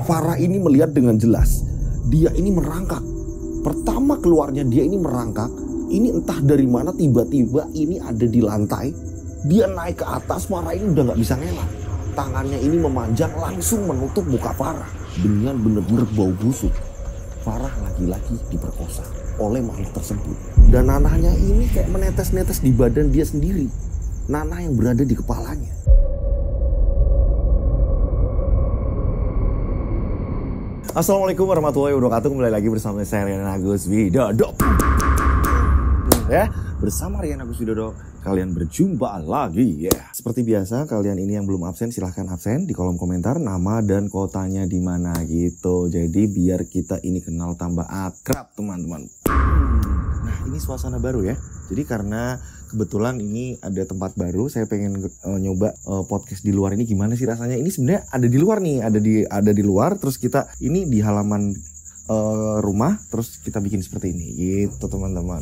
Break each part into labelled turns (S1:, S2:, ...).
S1: Farah ini melihat dengan jelas. Dia ini merangkak. Pertama keluarnya dia ini merangkak. Ini entah dari mana tiba-tiba ini ada di lantai. Dia naik ke atas, Farah ini udah gak bisa ngelak. Tangannya ini memanjang langsung menutup muka Farah. Dengan benar-benar bau busuk. Farah lagi-lagi diperkosa oleh makhluk tersebut. Dan nanahnya ini kayak menetes-netes di badan dia sendiri. Nanah yang berada di kepalanya. Assalamualaikum warahmatullahi wabarakatuh. Kembali lagi bersama saya Rian Agus Widodo. Ya, bersama Rian Agus Widodo kalian berjumpa lagi ya. Seperti biasa, kalian ini yang belum absen silahkan absen di kolom komentar nama dan kotanya di mana gitu. Jadi biar kita ini kenal tambah akrab teman-teman. Nah, ini suasana baru ya. Jadi karena kebetulan ini ada tempat baru, saya pengen nyoba podcast di luar ini gimana sih rasanya. Ini sebenarnya ada di luar nih, ada di luar. Terus kita ini di halaman rumah, terus kita bikin seperti ini, gitu teman-teman.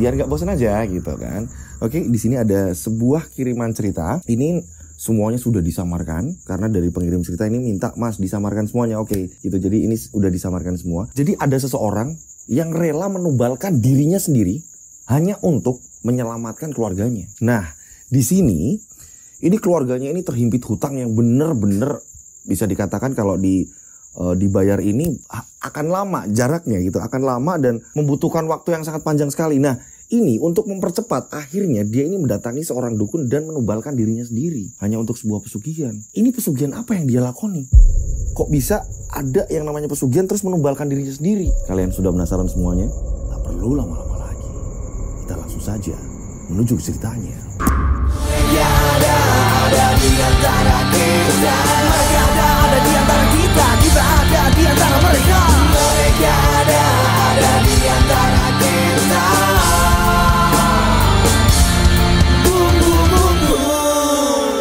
S1: Biar nggak bosan aja, gitu kan. Oke, di sini ada sebuah kiriman cerita. Ini semuanya sudah disamarkan karena dari pengirim cerita ini minta Mas disamarkan semuanya. Oke, gitu. Jadi ini udah disamarkan semua. Jadi ada seseorang yang rela menubalkan dirinya sendiri hanya untuk menyelamatkan keluarganya. Nah, di sini ini keluarganya ini terhimpit hutang yang benar-benar bisa dikatakan kalau dibayar ini akan lama jaraknya gitu, akan lama dan membutuhkan waktu yang sangat panjang sekali. Nah, ini untuk mempercepat akhirnya dia ini mendatangi seorang dukun dan menubalkan dirinya sendiri hanya untuk sebuah pesugihan. Ini pesugihan apa yang dia lakoni? Kok bisa ada yang namanya pesugihan terus menubalkan dirinya sendiri? Kalian sudah penasaran semuanya? Tak perlu lama-lama lagi. Kita langsung saja menuju ke ceritanya.
S2: Ya ada di antara kita. Mereka ada di antara kita. Kita ada di antara mereka. Mereka ada di antara kita. Boom, boom, boom, boom.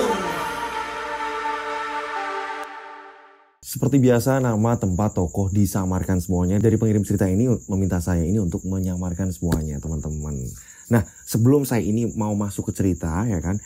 S1: Seperti biasa, nama, tempat, tokoh disamarkan semuanya. Dari pengirim cerita ini meminta saya ini untuk menyamarkan semuanya, teman-teman. Nah, sebelum saya ini mau masuk ke cerita, ya kan,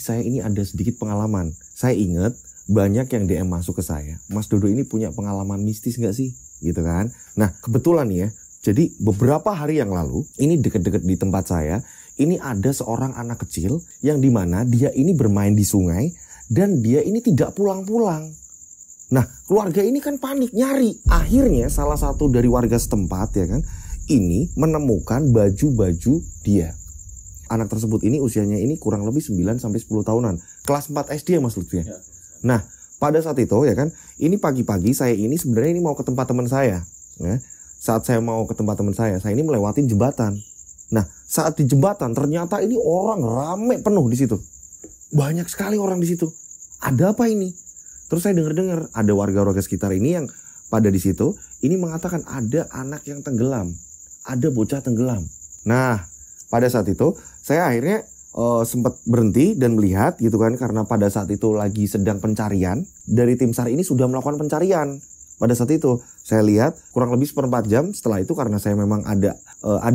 S1: saya ini ada sedikit pengalaman. Saya ingat banyak yang DM masuk ke saya. Mas Dodo ini punya pengalaman mistis nggak sih? Gitu kan. Nah, kebetulan ya, jadi beberapa hari yang lalu, ini deket-deket di tempat saya, ini ada seorang anak kecil yang dimana dia ini bermain di sungai dan dia ini tidak pulang-pulang. Nah, keluarga ini kan panik nyari. Akhirnya salah satu dari warga setempat ya kan, ini menemukan baju-baju dia. Anak tersebut ini usianya ini kurang lebih 9-10 tahunan. Kelas 4 SD ya Mas Lutfi ya. Nah, pada saat itu ya kan, ini pagi-pagi saya ini sebenarnya ini mau ke tempat teman saya. Ya. Saat saya mau ke tempat teman saya ini melewatin jembatan. Nah, saat di jembatan ternyata ini orang rame penuh di situ. Banyak sekali orang di situ. Ada apa ini? Terus saya dengar ada warga-warga sekitar ini yang pada di situ ini mengatakan ada anak yang tenggelam. Ada bocah tenggelam. Nah, pada saat itu saya akhirnya sempat berhenti dan melihat gitu kan, karena pada saat itu lagi sedang pencarian. Dari tim SAR ini sudah melakukan pencarian. Pada saat itu saya lihat kurang lebih 1/4 jam setelah itu, karena saya memang ada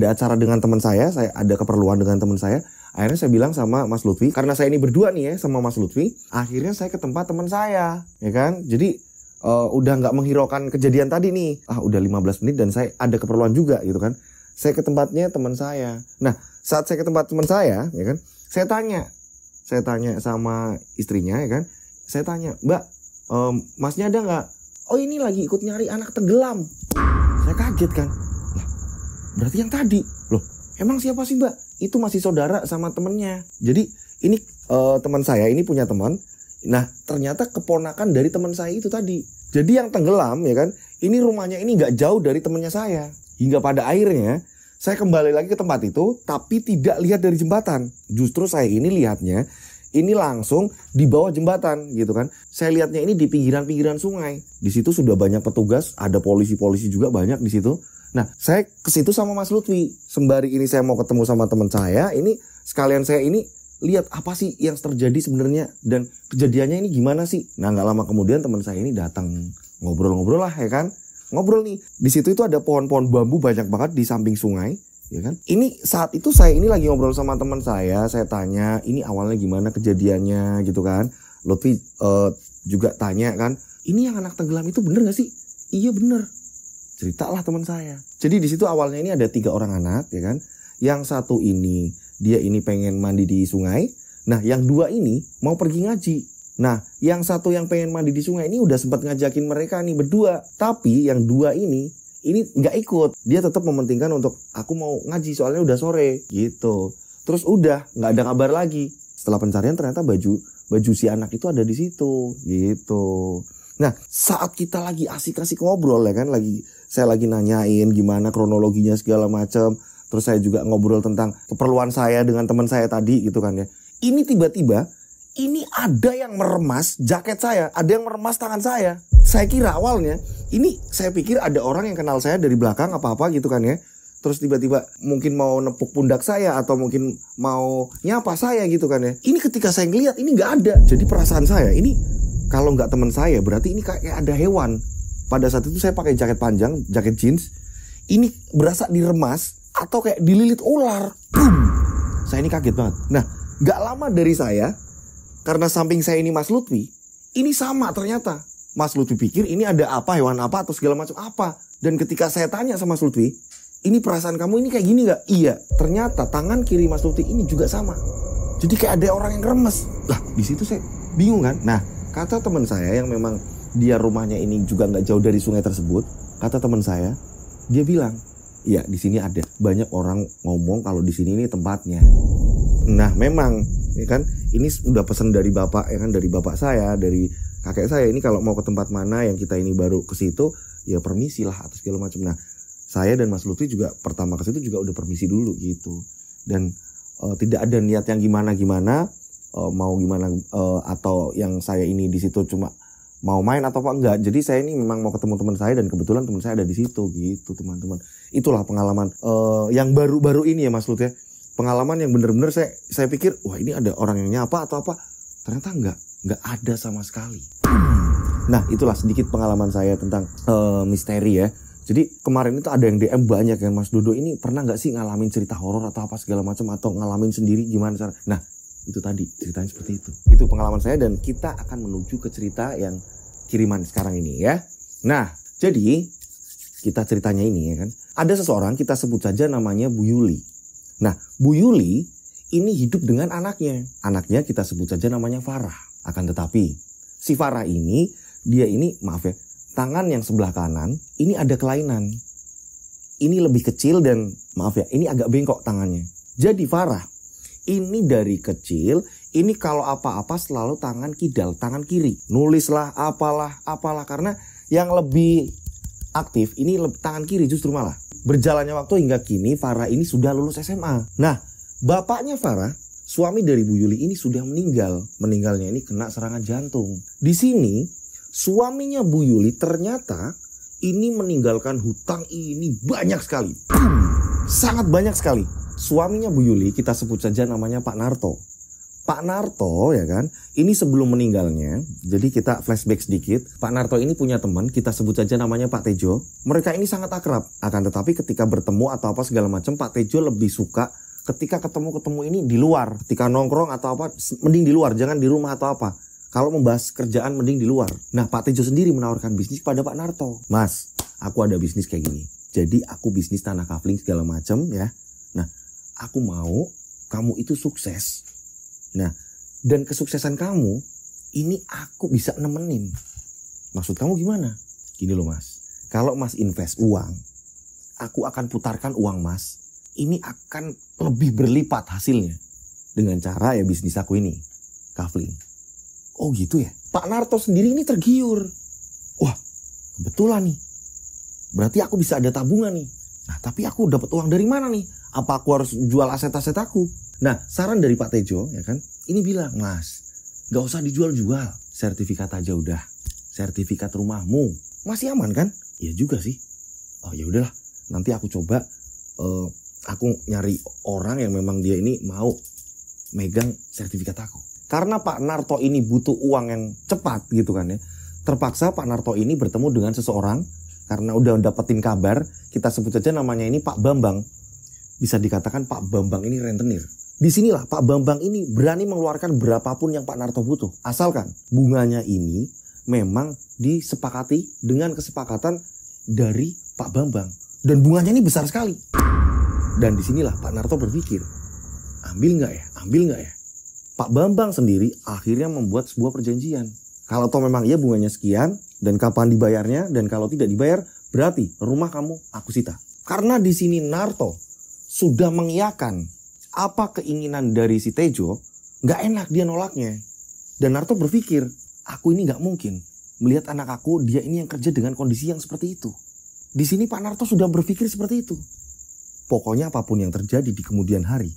S1: acara dengan teman saya ada keperluan dengan teman saya. Akhirnya saya bilang sama Mas Lutfi, karena saya ini berdua nih ya sama Mas Lutfi, akhirnya saya ke tempat teman saya, ya kan. Jadi udah nggak menghiraukan kejadian tadi nih. Udah 15 menit dan saya ada keperluan juga gitu kan. Saya ke tempatnya teman saya. Nah, saat saya ke tempat teman saya, ya kan, saya tanya sama istrinya, ya kan. Saya tanya, Mbak, Masnya ada nggak? Oh, ini lagi ikut nyari anak tenggelam. Saya kaget kan. Lah, berarti yang tadi. Loh, emang siapa sih Mbak? Itu masih saudara sama temennya. Jadi ini teman saya ini punya teman. Nah, ternyata keponakan dari teman saya itu tadi. Jadi yang tenggelam, ya kan, ini rumahnya ini nggak jauh dari temannya saya. Hingga pada akhirnya saya kembali lagi ke tempat itu, tapi tidak lihat dari jembatan. Justru saya ini lihatnya ini langsung di bawah jembatan gitu kan. Saya lihatnya ini di pinggiran-pinggiran sungai. Di situ sudah banyak petugas, ada polisi-polisi juga banyak di situ. Nah, saya ke situ sama Mas Lutfi. Sembari ini saya mau ketemu sama teman saya, ini sekalian saya ini lihat apa sih yang terjadi sebenarnya dan kejadiannya ini gimana sih. Nah, nggak lama kemudian teman saya ini datang, ngobrol-ngobrol lah ya kan. Ngobrol nih. Di situ itu ada pohon-pohon bambu banyak banget di samping sungai, ya kan. Ini saat itu saya ini lagi ngobrol sama teman saya tanya, ini awalnya gimana kejadiannya gitu kan. Lutfi juga tanya kan, ini yang anak tenggelam itu bener gak sih? Iya bener. Ceritalah teman saya. Jadi di situ awalnya ini ada 3 orang anak, ya kan. Yang satu ini, dia ini pengen mandi di sungai. Nah, yang 2 ini mau pergi ngaji. Nah, yang satu yang pengen mandi di sungai ini udah sempat ngajakin mereka nih berdua. Tapi yang 2 ini nggak ikut. Dia tetap mementingkan untuk aku mau ngaji soalnya udah sore gitu. Terus udah nggak ada kabar lagi. Setelah pencarian ternyata baju si anak itu ada di situ gitu. Nah, saat kita lagi asik-asik ngobrol ya kan, saya lagi nanyain gimana kronologinya segala macam. Terus saya juga ngobrol tentang keperluan saya dengan teman saya tadi gitu kan ya. Ini tiba-tiba ini ada yang meremas jaket saya, ada yang meremas tangan saya. Saya kira awalnya saya pikir ada orang yang kenal saya dari belakang apa-apa gitu kan ya. Terus tiba-tiba mungkin mau nepuk pundak saya atau mungkin mau nyapa saya gitu kan ya. Ini ketika saya ngeliat ini nggak ada. Jadi perasaan saya ini kalau nggak teman saya berarti ini kayak ada hewan. Pada saat itu saya pakai jaket panjang, jaket jeans. Ini berasa diremas atau kayak dililit ular. Boom. Saya ini kaget banget. Nah, nggak lama dari saya, karena samping saya ini Mas Lutfi, ini sama ternyata. Mas Lutfi pikir ini ada apa, hewan apa atau segala macam apa. Dan ketika saya tanya sama Mas Lutfi, ini perasaan kamu ini kayak gini gak? Iya. Ternyata tangan kiri Mas Lutfi ini juga sama. Jadi kayak ada orang yang remes. Lah, di situ saya bingung kan. Nah, kata teman saya yang memang dia rumahnya ini juga nggak jauh dari sungai tersebut. Kata teman saya, dia bilang, iya di sini ada banyak orang ngomong kalau di sini ini tempatnya. Nah, memang ya kan ini udah pesan dari bapak ya kan, dari bapak saya, dari kakek saya, ini kalau mau ke tempat mana yang kita ini baru ke situ ya permisi lah atau segala macam. Nah, saya dan Mas Lutfi juga pertama ke situ juga udah permisi dulu gitu. Dan tidak ada niat yang gimana-gimana, mau gimana atau yang saya ini di situ cuma mau main atau apa enggak. Jadi saya ini memang mau ketemu teman saya dan kebetulan teman saya ada di situ gitu, teman-teman. Itulah pengalaman yang baru-baru ini ya Mas Lut ya. Pengalaman yang benar-benar saya pikir wah ini ada orang yang nyapa atau apa. Ternyata enggak ada sama sekali. Nah, itulah sedikit pengalaman saya tentang misteri ya. Jadi kemarin itu ada yang DM banyak ya, Mas Dodo ini pernah nggak sih ngalamin cerita horor atau apa segala macam atau ngalamin sendiri gimana cara? Nah, itu tadi ceritanya seperti itu. Itu pengalaman saya dan kita akan menuju ke cerita yang kiriman sekarang ini ya. Nah, jadi kita ceritanya ini ya kan. Ada seseorang kita sebut saja namanya Bu Yuli. Nah, Bu Yuli ini hidup dengan anaknya. Anaknya kita sebut saja namanya Farah. Akan tetapi si Farah ini dia ini maaf ya, tangan yang sebelah kanan ini ada kelainan. Ini lebih kecil dan maaf ya, ini agak bengkok tangannya. Jadi Farah ini dari kecil, ini kalau apa-apa selalu tangan kidal, tangan kiri. Nulislah, apalah. Karena yang lebih aktif ini tangan kiri justru malah. Berjalannya waktu hingga kini Farah ini sudah lulus SMA. Nah, bapaknya Farah, suami dari Bu Yuli ini sudah meninggal. Meninggalnya ini kena serangan jantung. Di sini, suaminya Bu Yuli ternyata ini meninggalkan hutang ini banyak sekali. Sangat banyak sekali. Suaminya Bu Yuli kita sebut saja namanya Pak Narto. Pak Narto ya kan, ini sebelum meninggalnya, jadi kita flashback sedikit. Pak Narto ini punya teman, kita sebut saja namanya Pak Tejo. Mereka ini sangat akrab. Akan tetapi ketika bertemu atau apa segala macam, Pak Tejo lebih suka ketika ketemu ini di luar. Ketika nongkrong atau apa, mending di luar, jangan di rumah atau apa. Kalau membahas kerjaan mending di luar. Nah, Pak Tejo sendiri menawarkan bisnis pada Pak Narto. Mas, aku ada bisnis kayak gini. Jadi aku bisnis tanah kafling segala macam ya. Nah, aku mau kamu itu sukses. Nah, dan kesuksesan kamu ini aku bisa nemenin. Maksud kamu gimana? Gini loh Mas, kalau Mas invest uang, aku akan putarkan uang Mas. Ini akan lebih berlipat hasilnya. Dengan cara ya bisnis aku ini, kafling. Oh gitu ya? Pak Narto sendiri ini tergiur. Wah, kebetulan nih. Berarti aku bisa ada tabungan nih. Nah, tapi aku dapat uang dari mana nih? Apa aku harus jual aset-aset aku? Nah, saran dari Pak Tejo ya kan, ini bilang, Mas, gak usah dijual-jual, sertifikat aja udah, sertifikat rumahmu, masih aman kan? Iya juga sih. Oh ya udahlah, nanti aku coba, aku nyari orang yang memang dia ini mau megang sertifikat aku. Karena Pak Narto ini butuh uang yang cepat gitu kan ya, terpaksa Pak Narto ini bertemu dengan seseorang karena udah dapetin kabar, kita sebut saja namanya ini Pak Bambang. Bisa dikatakan Pak Bambang ini rentenir. Disinilah Pak Bambang ini berani mengeluarkan berapapun yang Pak Narto butuh. Asalkan bunganya ini memang disepakati dengan kesepakatan dari Pak Bambang. Dan bunganya ini besar sekali. Dan disinilah Pak Narto berpikir, ambil nggak ya? Ambil nggak ya? Pak Bambang sendiri akhirnya membuat sebuah perjanjian. Kalau toh memang iya bunganya sekian, dan kapan dibayarnya, dan kalau tidak dibayar, berarti rumah kamu aku sita. Karena di sini Narto sudah mengiyakan apa keinginan dari si Tejo, nggak enak dia nolaknya. Dan Narto berpikir, aku ini nggak mungkin melihat anak aku, dia ini yang kerja dengan kondisi yang seperti itu. Di sini Pak Narto sudah berpikir seperti itu. Pokoknya apapun yang terjadi di kemudian hari,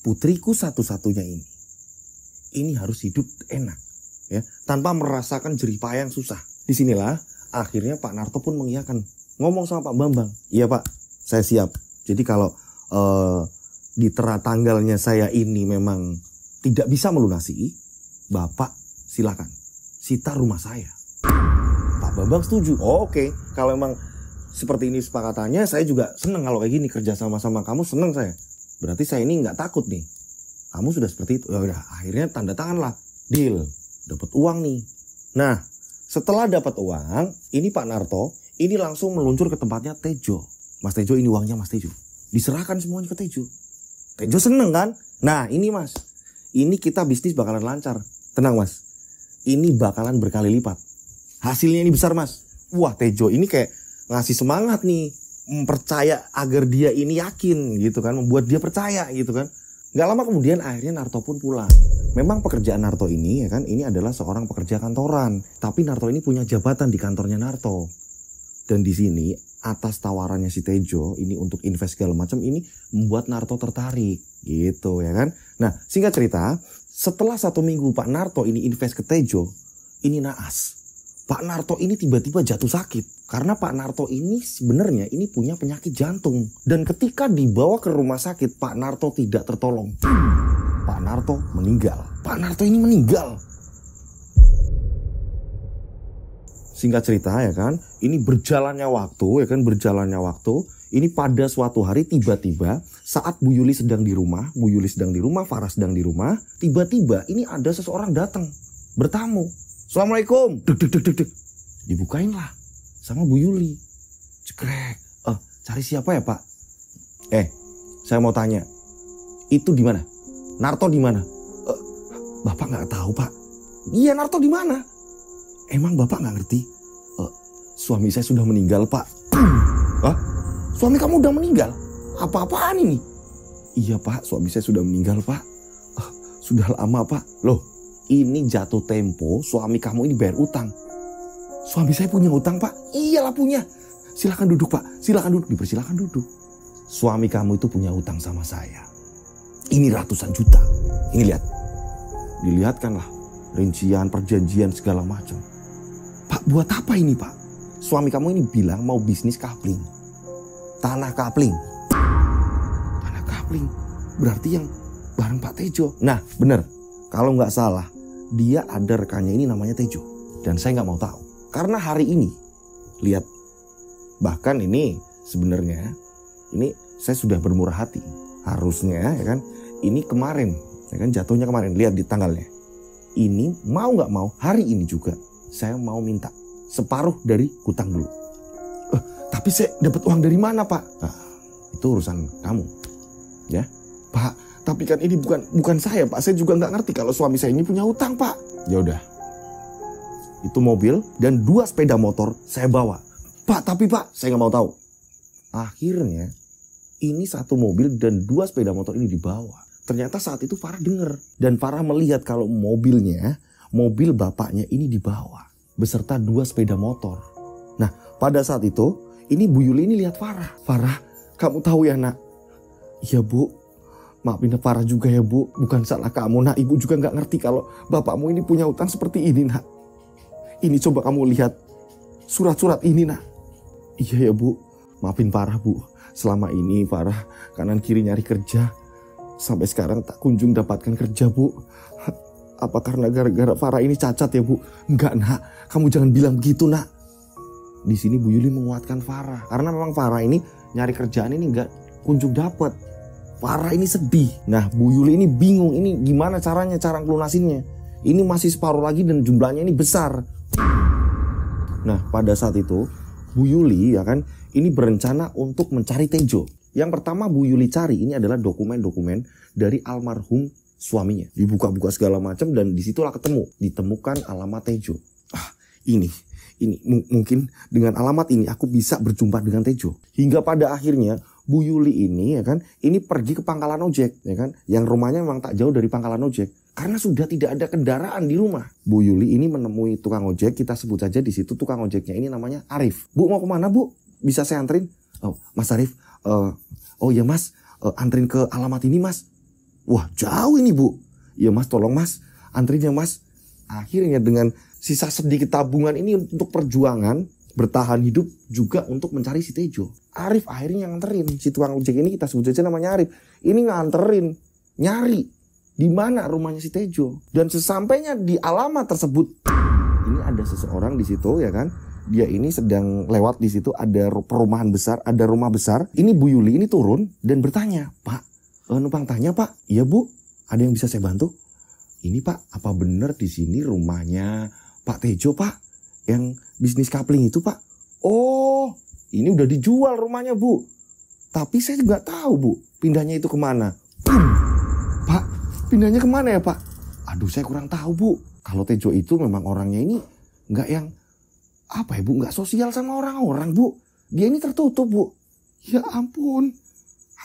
S1: putriku satu-satunya ini harus hidup enak, ya, tanpa merasakan jerih payah yang susah. Disinilah akhirnya Pak Narto pun mengiyakan, ngomong sama Pak Bambang, iya Pak, saya siap. Jadi kalau di tanggalnya saya ini memang tidak bisa melunasi, Bapak silakan sita rumah saya. Pak Bambang setuju. Oh, oke. Kalau memang seperti ini sepakatannya, saya juga senang kalau kayak gini, kerja sama-sama kamu senang saya. Berarti saya ini nggak takut nih. Kamu sudah seperti itu. Ya udah, akhirnya tanda tangan lah. Deal. Dapat uang nih. Nah, setelah dapat uang, ini Pak Narto ini langsung meluncur ke tempatnya Tejo. Mas Tejo, ini uangnya Mas Tejo. Diserahkan semuanya ke Tejo. Tejo seneng kan? Nah, ini Mas. Ini kita bisnis bakalan lancar. Tenang Mas. Ini bakalan berkali lipat. Hasilnya ini besar Mas. Wah, Tejo ini kayak ngasih semangat nih, percaya agar dia ini yakin gitu kan, membuat dia percaya gitu kan. Gak lama kemudian akhirnya Narto pun pulang. Memang pekerjaan Narto ini ya kan, ini adalah seorang pekerja kantoran, tapi Narto ini punya jabatan di kantornya Narto. Dan di sini atas tawarannya si Tejo ini untuk invest segala macam, ini membuat Narto tertarik gitu ya kan. Nah, singkat cerita, setelah 1 minggu Pak Narto ini invest ke Tejo, ini naas. Pak Narto ini tiba-tiba jatuh sakit. Karena Pak Narto ini sebenarnya ini punya penyakit jantung. Dan ketika dibawa ke rumah sakit, Pak Narto tidak tertolong. Pak Narto meninggal. Pak Narto ini meninggal. Singkat cerita ya kan, ini berjalannya waktu ya kan, berjalannya waktu. Ini pada suatu hari tiba-tiba saat Bu Yuli sedang di rumah, Farah sedang di rumah, tiba-tiba ini ada seseorang datang bertamu. Assalamualaikum. Dek. Dibukain lah sama Bu Yuli. Cekrek. Cari siapa ya Pak? Saya mau tanya. Itu di mana? Narto di mana? Bapak nggak tahu Pak. Iya, Narto di mana? Emang Bapak nggak ngerti? Suami saya sudah meninggal Pak. Hah? Suami kamu udah meninggal? Apa-apaan ini? Iya Pak, suami saya sudah meninggal Pak. Sudah lama Pak. Loh, ini jatuh tempo suami kamu ini bayar utang. Suami saya punya utang Pak? Iyalah punya. Silakan duduk Pak, silakan duduk. Dipersilakan duduk. Suami kamu itu punya utang sama saya. Ini ratusan juta. Ini lihat. Dilihatkanlah rincian, perjanjian segala macam. Pak, buat apa ini Pak? Suami kamu ini bilang mau bisnis kapling. Tanah kapling. Tanah kapling. Berarti yang bareng Pak Tejo. Nah, benar. Kalau nggak salah, dia ada rekannya ini namanya Tejo. Dan saya nggak mau tahu. Karena hari ini, lihat, bahkan ini sebenarnya, ini saya sudah bermurah hati. Harusnya ya kan, ini kemarin, ya kan jatuhnya kemarin, lihat di tanggalnya. Ini mau nggak mau, hari ini juga, saya mau minta separuh dari hutang dulu. Tapi saya dapat uang dari mana Pak? Nah, itu urusan kamu, ya Pak. Tapi kan ini bukan saya Pak. Saya juga nggak ngerti kalau suami saya ini punya hutang Pak. Ya udah. Itu mobil dan 2 sepeda motor saya bawa. Pak, tapi Pak, saya nggak mau tahu. Akhirnya ini 1 mobil dan 2 sepeda motor ini dibawa. Ternyata saat itu Farah dengar dan Farah melihat kalau mobil bapaknya ini dibawa beserta 2 sepeda motor. Nah, pada saat itu ini Bu Yuli ini lihat Farah. Farah, kamu tahu ya Nak? Iya Bu. Maafin Farah juga ya Bu, bukan salah kamu Nak. Ibu juga gak ngerti kalau bapakmu ini punya utang seperti ini Nak. Ini coba kamu lihat surat-surat ini Nak. Iya ya Bu, maafin Farah Bu. Selama ini Farah kanan kiri nyari kerja. Sampai sekarang tak kunjung dapatkan kerja Bu. Apa karena gara-gara Farah ini cacat ya Bu? Enggak Nak, kamu jangan bilang begitu Nak. Di sini Bu Yuli menguatkan Farah. Karena memang Farah ini nyari kerjaan ini gak kunjung dapat. Farah ini sedih. Nah, Bu Yuli ini bingung. Ini gimana cara ngelunasinnya. Ini masih separuh lagi dan jumlahnya ini besar. Nah, pada saat itu Bu Yuli ya kan, ini berencana untuk mencari Tejo. Yang pertama Bu Yuli cari ini adalah dokumen-dokumen dari almarhum suaminya. Dibuka-buka segala macam dan disitulah ditemukan alamat Tejo. Ini mungkin dengan alamat ini aku bisa berjumpa dengan Tejo. Hingga pada akhirnya Bu Yuli ini ya kan, ini pergi ke pangkalan ojek ya kan, yang rumahnya memang tak jauh dari pangkalan ojek. Karena sudah tidak ada kendaraan di rumah. Bu Yuli ini menemui tukang ojek, kita sebut saja di situ tukang ojeknya ini namanya Arif. Bu, mau kemana Bu? Bisa saya anterin? Oh, Mas Arif, oh ya Mas, anterin ke alamat ini Mas. Wah, jauh ini Bu. Ya Mas, tolong Mas, anterin ya Mas. Akhirnya dengan sisa sedikit tabungan ini untuk perjuangan bertahan hidup juga untuk mencari si Tejo. Arif akhirnya nganterin si tukang ojek ini, kita sebut saja namanya Arif. Ini nganterin, nyari di mana rumahnya si Tejo. Dan sesampainya di alamat tersebut, ini ada seseorang di situ ya kan. Dia ini sedang lewat di situ, ada perumahan besar, ada rumah besar. Ini Bu Yuli ini turun dan bertanya, "Pak, numpang tanya Pak." "Iya Bu, ada yang bisa saya bantu?" "Ini Pak, apa benar di sini rumahnya Pak Tejo Pak? Yang bisnis kapling itu Pak?" "Oh, ini udah dijual rumahnya Bu. Tapi saya juga tahu Bu, pindahnya itu kemana." "Pak, pindahnya kemana ya Pak?" "Aduh, saya kurang tahu Bu. Kalau Tejo itu memang orangnya ini nggak yang apa ya Bu, nggak sosial sama orang-orang Bu. Dia ini tertutup Bu." "Ya ampun,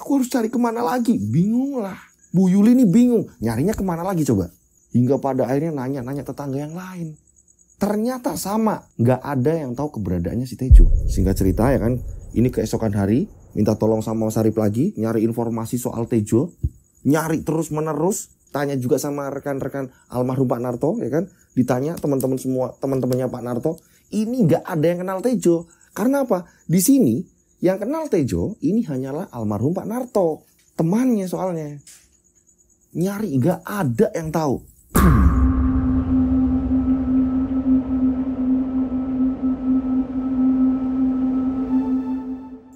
S1: aku harus cari kemana lagi?" Bingung lah. Bu Yuli ini bingung, nyarinya kemana lagi coba. Hingga pada akhirnya nanya-nanya tetangga yang lain. Ternyata sama, nggak ada yang tahu keberadaannya si Tejo. Singkat cerita ya kan, ini keesokan hari, minta tolong sama Mas Arif lagi, nyari informasi soal Tejo. Nyari terus menerus, tanya juga sama rekan-rekan almarhum Pak Narto ya kan. Ditanya teman-teman semua, teman-temannya Pak Narto. Ini nggak ada yang kenal Tejo. Karena apa? Di sini yang kenal Tejo ini hanyalah almarhum Pak Narto, temannya soalnya. Nyari nggak ada yang tahu.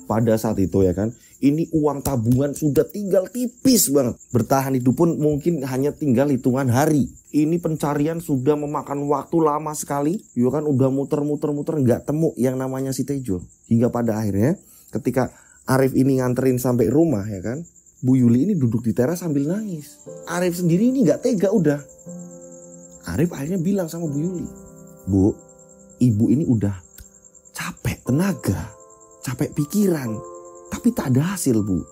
S1: Pada saat itu ya kan, ini uang tabungan sudah tinggal tipis banget. Bertahan hidup pun mungkin hanya tinggal hitungan hari. Ini pencarian sudah memakan waktu lama sekali. Ya kan, udah muter-muter nggak temu yang namanya si Tejo. Hingga pada akhirnya ketika Arif ini nganterin sampai rumah ya kan, Bu Yuli ini duduk di teras sambil nangis. Arif sendiri ini nggak tega udah. Arif akhirnya bilang sama Bu Yuli, "Bu, ibu ini udah capek tenaga, capek pikiran, tapi tak ada hasil Bu.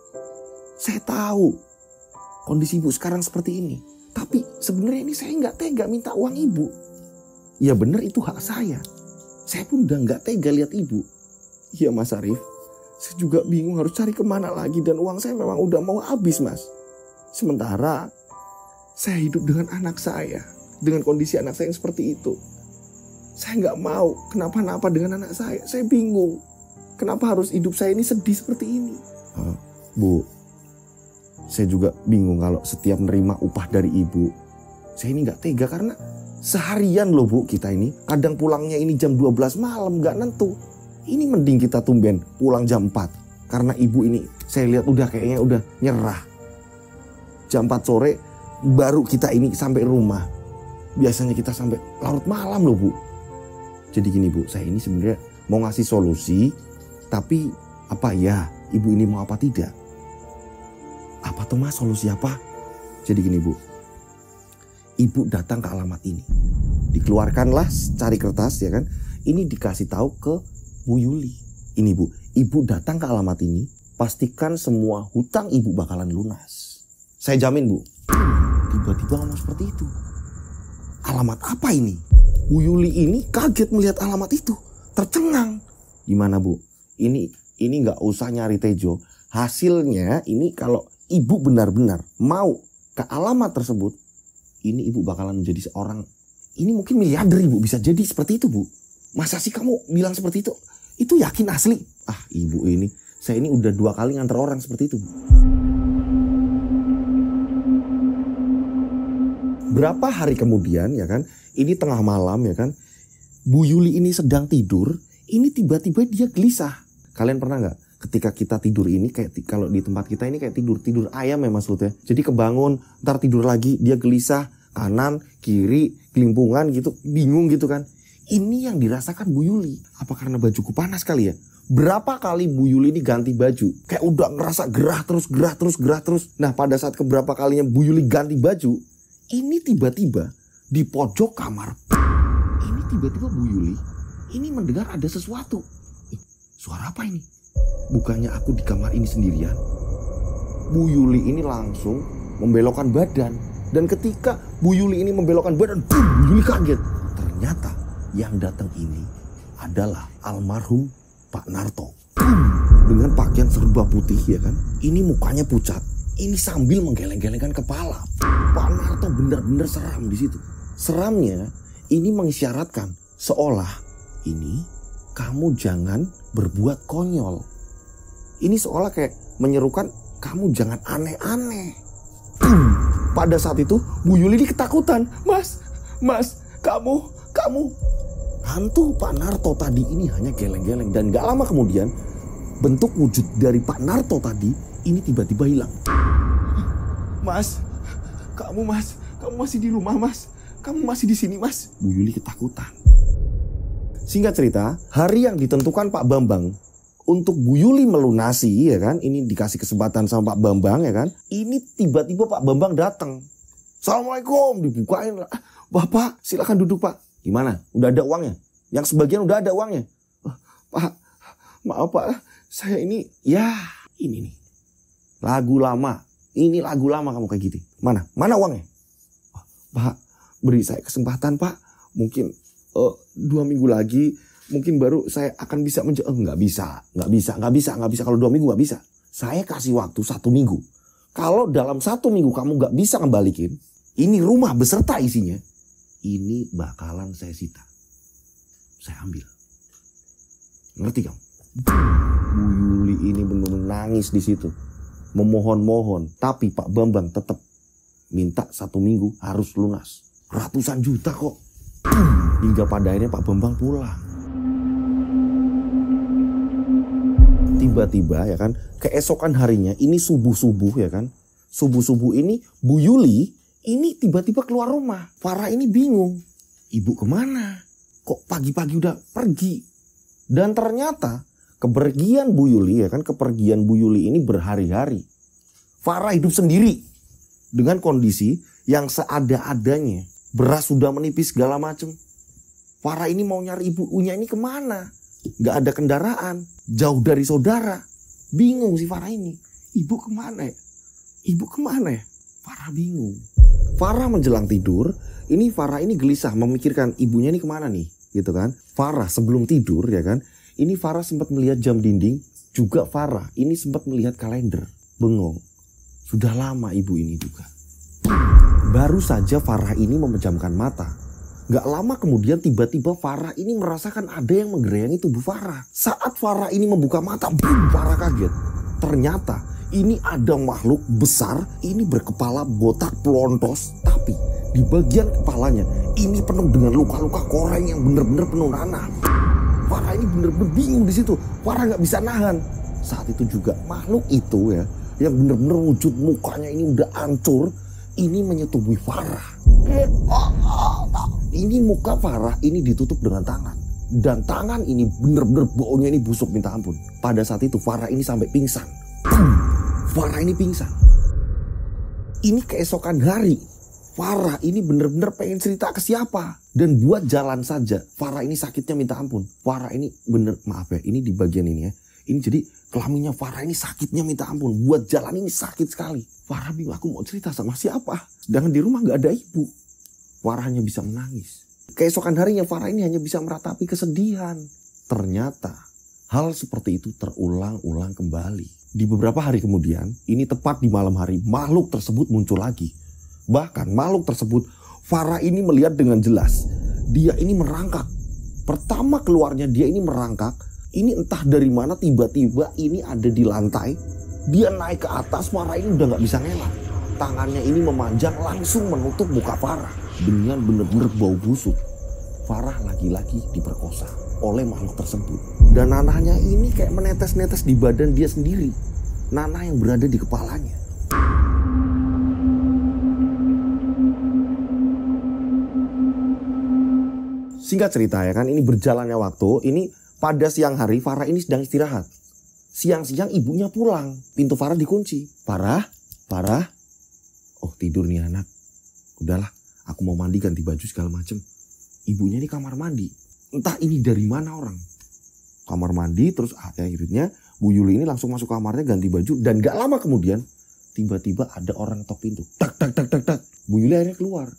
S1: Saya tahu kondisi ibu sekarang seperti ini, tapi sebenarnya ini saya nggak tega minta uang ibu. Ya bener itu hak saya. Saya pun udah nggak tega lihat ibu. Iya Mas Arif, saya juga bingung harus cari kemana lagi dan uang saya memang udah mau habis Mas. Sementara saya hidup dengan anak saya, dengan kondisi anak saya yang seperti itu. Saya nggak mau kenapa-napa dengan anak saya. Saya bingung. Kenapa harus hidup saya ini sedih seperti ini?" "Bu, saya juga bingung kalau setiap menerima upah dari ibu. Saya ini gak tega karena seharian loh Bu kita ini. Kadang pulangnya ini jam 12 malam gak nentu. Ini mending kita tumben pulang jam 4. Karena ibu ini saya lihat udah kayaknya udah nyerah. Jam 4 sore baru kita ini sampai rumah. Biasanya kita sampai larut malam loh Bu. Jadi gini Bu, saya ini sebenarnya mau ngasih solusi. Tapi apa ya, ibu ini mau apa tidak? Apa tuh Mas, solusi apa? Jadi gini Bu, ibu datang ke alamat ini. Dikeluarkanlah cari kertas ya kan. Ini dikasih tahu ke Bu Yuli. Ini Bu, ibu datang ke alamat ini. Pastikan semua hutang ibu bakalan lunas. Saya jamin Bu. Tiba-tiba ngomong seperti itu. Alamat apa ini? Bu Yuli ini kaget melihat alamat itu. Tercengang. Gimana Bu? Ini nggak usah nyari Tejo. Hasilnya ini kalau ibu benar-benar mau ke alamat tersebut, ini ibu bakalan menjadi seorang, ini mungkin miliarder ibu, bisa jadi seperti itu Bu. Masa sih kamu bilang seperti itu? Itu yakin asli? Ah ibu ini, saya ini udah 2 kali nganter orang seperti itu. Berapa hari kemudian ya kan, ini tengah malam ya kan, Bu Yuli ini sedang tidur, ini tiba-tiba dia gelisah. Kalian pernah nggak ketika kita tidur ini kayak kalau di tempat kita ini kayak tidur ayam ya maksudnya. Jadi kebangun, ntar tidur lagi, dia gelisah, kanan, kiri, kelimpungan gitu, bingung gitu kan. Ini yang dirasakan Bu Yuli. Apa karena bajuku panas kali ya? Berapa kali Bu Yuli ini ganti baju? Kayak udah ngerasa gerah terus. Nah pada saat keberapa kalinya Bu Yuli ganti baju, ini tiba-tiba di pojok kamar. Ini tiba-tiba Bu Yuli ini mendengar ada sesuatu. Suara apa ini? Bukannya aku di kamar ini sendirian. Bu Yuli ini langsung membelokkan badan. Dan ketika Bu Yuli ini membelokkan badan, boom, Bu Yuli kaget. Ternyata yang datang ini adalah almarhum Pak Narto. Dengan pakaian serba putih ya kan. Ini mukanya pucat. Ini sambil menggeleng-gelengkan kepala. Pak Narto benar-benar seram di situ. Seramnya ini mengisyaratkan seolah ini kamu jangan berbuat konyol. Ini seolah kayak menyerukan kamu jangan aneh-aneh. Pada saat itu Bu Yuli ini ketakutan. Mas, kamu. Hantu Pak Narto tadi ini hanya geleng-geleng. Dan gak lama kemudian bentuk wujud dari Pak Narto tadi ini tiba-tiba hilang. Kamu masih di rumah mas. Kamu masih di sini mas. Bu Yuli ketakutan. Singkat cerita, hari yang ditentukan Pak Bambang untuk Bu Yuli melunasi ya kan. Ini dikasih kesempatan sama Pak Bambang ya kan. Ini tiba-tiba Pak Bambang datang. Assalamualaikum, dibukain. Bapak silakan duduk Pak. Gimana? Udah ada uangnya? Yang sebagian udah ada uangnya. Pak, maaf Pak. Saya ini, ini nih. Lagu lama. Ini lagu lama kamu kayak gitu. Mana uangnya? Pak, beri saya kesempatan Pak. Mungkin 2 minggu lagi. Mungkin baru saya akan bisa nggak bisa. Kalau 2 minggu nggak bisa. Saya kasih waktu 1 minggu. Kalau dalam 1 minggu kamu nggak bisa ngembalikin. Ini rumah beserta isinya. Ini bakalan saya sita. Saya ambil. Ngerti kamu? Bu Yuli ini benar-benar nangis di situ. Memohon-mohon. Tapi Pak Bambang tetap minta 1 minggu harus lunas. Ratusan juta kok. Hingga pada akhirnya Pak Bambang pulang. Tiba-tiba ya kan. Keesokan harinya ini subuh-subuh ya kan. Subuh-subuh ini Bu Yuli ini tiba-tiba keluar rumah. Farah ini bingung. Ibu kemana? Kok pagi-pagi udah pergi? Dan ternyata kepergian Bu Yuli ya kan. Kepergian Bu Yuli ini berhari-hari. Farah hidup sendiri. Dengan kondisi yang seada-adanya. Beras sudah menipis segala macem. Farah ini mau nyari ibunya ini kemana? Gak ada kendaraan. Jauh dari saudara. Bingung si Farah ini. Ibu kemana ya? Farah bingung. Farah menjelang tidur, ini Farah ini gelisah memikirkan ibunya ini kemana nih, gitu kan. Farah sebelum tidur ya kan, ini Farah sempat melihat jam dinding, juga Farah ini sempat melihat kalender. Bengong, sudah lama ibu ini juga. Baru saja Farah ini memejamkan mata. Gak lama kemudian tiba-tiba Farah ini merasakan ada yang menggerayangi tubuh Farah. Saat Farah ini membuka mata, boom, Farah kaget. Ternyata ini ada makhluk besar, ini berkepala botak pelontos, tapi di bagian kepalanya ini penuh dengan luka-luka koreng yang benar-benar penuh nanah. Farah ini benar-benar bingung di situ. Farah nggak bisa nahan. Saat itu juga makhluk itu ya, yang benar-benar wujud mukanya ini udah hancur, ini menyetubuhi Farah. Ini muka Farah ini ditutup dengan tangan. Dan tangan ini benar-benar baunya ini busuk minta ampun. Pada saat itu Farah ini sampai pingsan. Farah ini pingsan. Ini keesokan hari. Farah ini benar-benar pengen cerita ke siapa. Dan buat jalan saja. Farah ini sakitnya minta ampun. Farah ini bener, maaf ya. Ini di bagian ini ya. Ini jadi kelaminnya Farah ini sakitnya minta ampun. Buat jalan ini sakit sekali. Farah bingung, aku mau cerita sama siapa. Sedangkan di rumah gak ada ibu. Farah hanya bisa menangis. Keesokan harinya Farah ini hanya bisa meratapi kesedihan. Ternyata hal seperti itu terulang-ulang kembali. Di beberapa hari kemudian, ini tepat di malam hari, makhluk tersebut muncul lagi. Bahkan makhluk tersebut, Farah ini melihat dengan jelas. Dia ini merangkak. Pertama keluarnya dia ini merangkak. Ini entah dari mana tiba-tiba ini ada di lantai. Dia naik ke atas, Farah ini udah gak bisa ngelak. Tangannya ini memanjang langsung menutup muka Farah. Dengan benar-benar bau busuk. Farah lagi-lagi diperkosa oleh makhluk tersebut. Dan nanahnya ini kayak menetes-netes di badan dia sendiri. Nanah yang berada di kepalanya. Singkat cerita ya kan, ini berjalannya waktu, ini pada siang hari Farah ini sedang istirahat. Siang-siang ibunya pulang, pintu Farah dikunci. Farah, oh tidur nih anak. Udahlah, aku mau mandi ganti baju segala macem. Ibunya ini kamar mandi. Entah ini dari mana orang. Kamar mandi, terus akhirnya Bu Yuli ini langsung masuk kamarnya ganti baju. Dan gak lama kemudian, tiba-tiba ada orang ketok pintu. Tak. Bu Yuli akhirnya keluar.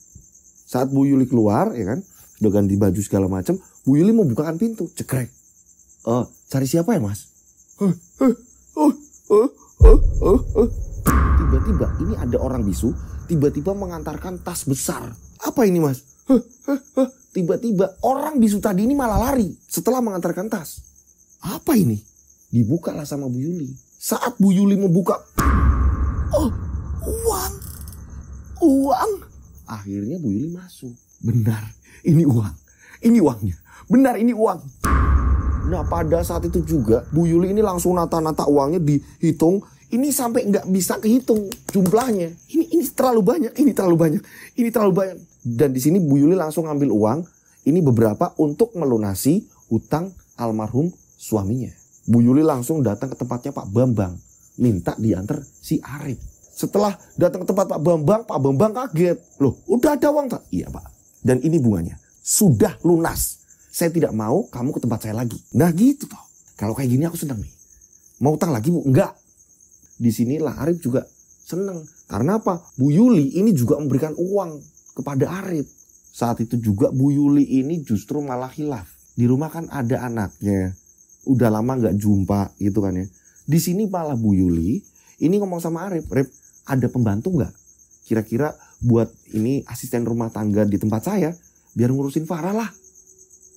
S1: Saat Bu Yuli keluar, ya kan, udah ganti baju segala macem, Bu Yuli mau bukakan pintu, cekrek. Cari siapa ya mas? Tiba-tiba ini ada orang bisu, tiba-tiba mengantarkan tas besar. Apa ini mas? Tiba-tiba orang bisu tadi ini malah lari setelah mengantarkan tas. Apa ini? Dibukalah sama Bu Yuli. Saat Bu Yuli membuka, uang. Akhirnya Bu Yuli masuk. Benar, ini uang. Ini uangnya. Benar, ini uang. Nah pada saat itu juga Bu Yuli ini langsung nata-nata uangnya, dihitung. Ini sampai nggak bisa kehitung jumlahnya. Ini terlalu banyak, ini terlalu banyak. Dan di sini Bu Yuli langsung ngambil uang. Ini beberapa untuk melunasi hutang almarhum suaminya. Bu Yuli langsung datang ke tempatnya Pak Bambang, minta diantar si Arif. Setelah datang ke tempat Pak Bambang kaget. Loh, udah ada uang tak? Iya Pak. Dan ini bunganya. Sudah lunas. Saya tidak mau kamu ke tempat saya lagi. Nah gitu toh. Kalau kayak gini aku senang nih. Mau utang lagi Bu? Enggak. Di sinilah Arif juga senang. Karena apa? Bu Yuli ini juga memberikan uang kepada Arif. Saat itu juga Bu Yuli ini justru malah khilaf. Di rumah kan ada anaknya. Udah lama gak jumpa gitu kan ya. Di sini malah Bu Yuli ini ngomong sama Arif. Arif, ada pembantu gak? Kira-kira buat ini asisten rumah tangga di tempat saya. Biar ngurusin Farah lah.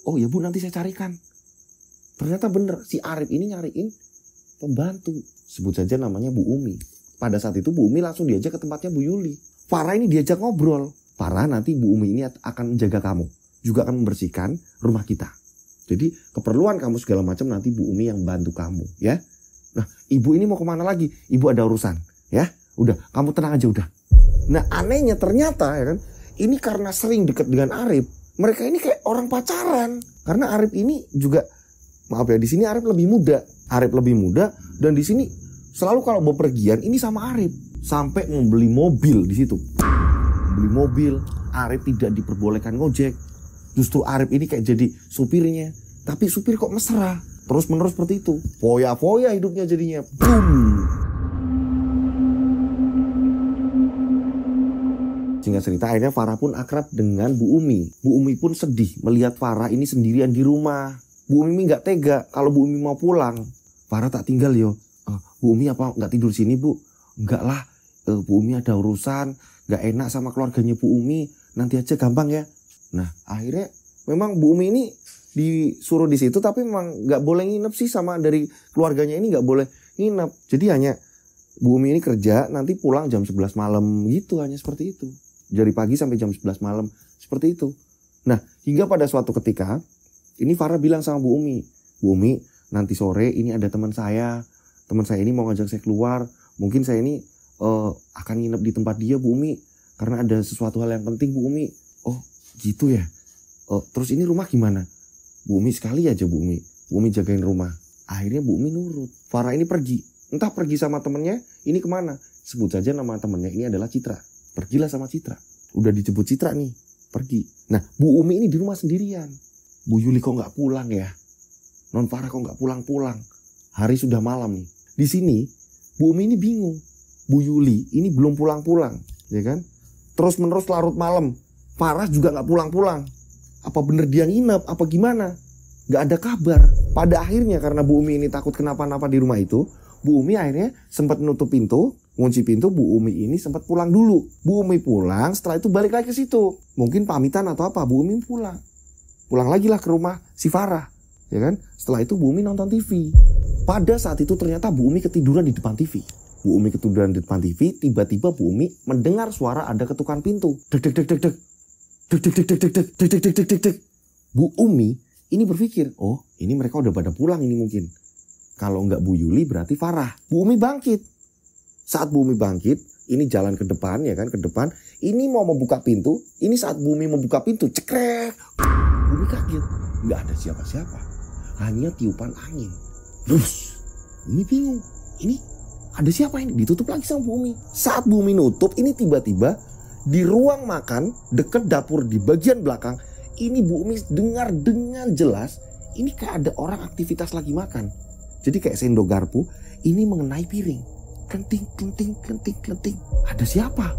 S1: Oh ya Bu, nanti saya carikan. Ternyata bener, si Arif ini nyariin pembantu. Sebut saja namanya Bu Umi. Pada saat itu Bu Umi langsung diajak ke tempatnya Bu Yuli. Farah ini diajak ngobrol. Farah, nanti Bu Umi ini akan menjaga kamu. Juga akan membersihkan rumah kita. Jadi keperluan kamu segala macam nanti Bu Umi yang bantu kamu ya. Nah ibu ini mau kemana lagi? Ibu ada urusan ya. Udah, kamu tenang aja udah. Nah anehnya ternyata ya kan. Ini karena sering dekat dengan Arif. Mereka ini kayak orang pacaran. Karena Arif ini juga, maaf ya, di sini Arif lebih muda. Dan di sini selalu kalau bepergian ini sama Arif. Sampai membeli mobil di situ. Membeli mobil, Arif tidak diperbolehkan ngojek. Justru Arif ini kayak jadi supirnya. Tapi supir kok mesra. Terus menerus seperti itu. Foya-foya hidupnya jadinya. Boom. Singkat cerita akhirnya Farah pun akrab dengan Bu Umi. Bu Umi pun sedih melihat Farah ini sendirian di rumah. Bu Umi gak tega kalau Bu Umi mau pulang. Farah tak tinggal yo. Bu Umi apa gak tidur sini Bu? Enggak lah, Bu Umi ada urusan. Gak enak sama keluarganya Bu Umi. Nanti aja gampang ya. Nah akhirnya memang Bu Umi ini disuruh di situ. Tapi memang gak boleh nginep sih, sama dari keluarganya ini gak boleh nginep. Jadi hanya Bu Umi ini kerja, nanti pulang jam 11 malam gitu, hanya seperti itu. Dari pagi sampai jam 11 malam. Seperti itu. Nah hingga pada suatu ketika ini Farah bilang sama Bu Umi. Bu Umi, nanti sore ini ada teman saya. Teman saya ini mau ngajak saya keluar. Mungkin saya ini akan nginep di tempat dia Bu Umi. Karena ada sesuatu hal yang penting Bu Umi. Oh gitu ya. Terus ini rumah gimana? Bu Umi sekali aja Bu Umi. Bu Umi jagain rumah. Akhirnya Bu Umi nurut. Farah ini pergi. Entah pergi sama temennya. Ini kemana? Sebut saja nama temennya ini adalah Citra. Pergilah sama Citra. Udah dijemput Citra nih. Pergi. Nah Bu Umi ini di rumah sendirian. Bu Yuli kok gak pulang ya? Non Farah kok gak pulang-pulang? Hari sudah malam nih. Di sini Bu Umi ini bingung. Bu Yuli ini belum pulang-pulang. Ya kan? Terus menerus larut malam. Farah juga gak pulang-pulang. Apa bener dia nginep? Apa gimana? Gak ada kabar. Pada akhirnya karena Bu Umi ini takut kenapa-napa di rumah itu. Bu Umi akhirnya sempat menutup pintu. Ngunci pintu, Bu Umi ini sempat pulang dulu. Bu Umi pulang, setelah itu balik lagi ke situ. Mungkin pamitan atau apa, Bu Umi pulang. Pulang lagi lah ke rumah si Farah. Ya kan? Setelah itu Bu Umi nonton TV. Pada saat itu ternyata Bu Umi ketiduran di depan TV. Bu Umi ketiduran di depan TV, tiba-tiba Bu Umi mendengar suara ada ketukan pintu. Dek dek dek dek dek. Dek dek dek dek dek dek dek dek dek dek dek. Bu Umi ini berpikir, oh ini mereka udah pada pulang ini mungkin. Kalau enggak Bu Yuli berarti Farah. Bu Umi bangkit. Saat Bu Umi bangkit, ini jalan ke depan ya kan, ke depan. Ini mau membuka pintu, ini saat Bu Umi membuka pintu, cekrek. Bu Bumi kaget, nggak ada siapa-siapa, hanya tiupan angin. Terus Bumi bingung, ini ada siapa ini? Ditutup lagi sama Bumi. Saat Bumi nutup, ini tiba-tiba di ruang makan deket dapur di bagian belakang, ini Bumi dengar dengan jelas, ini kayak ada orang aktivitas lagi makan. Jadi kayak sendok garpu, ini mengenai piring. Kenting, kenting, kenting, kenting. Ada siapa?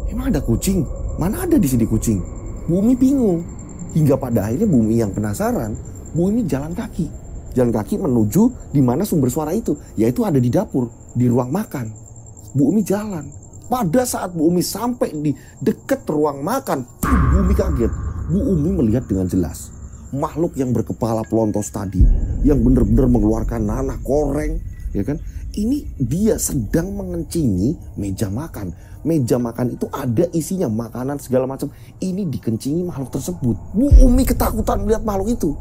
S1: Emang ada kucing? Mana ada di sini kucing? Bumi bingung. Hingga pada akhirnya Bumi yang penasaran, Bumi jalan kaki. Jalan kaki menuju di mana sumber suara itu, yaitu ada di dapur, di ruang makan. Bumi jalan. Pada saat Bumi sampai di dekat ruang makan, Bumi kaget. Bumi melihat dengan jelas makhluk yang berkepala pelontos tadi, yang benar-benar mengeluarkan nanah koreng, ya kan? Ini dia sedang mengencingi meja makan. Meja makan itu ada isinya makanan segala macam. Ini dikencingi makhluk tersebut. Bumi ketakutan melihat makhluk itu.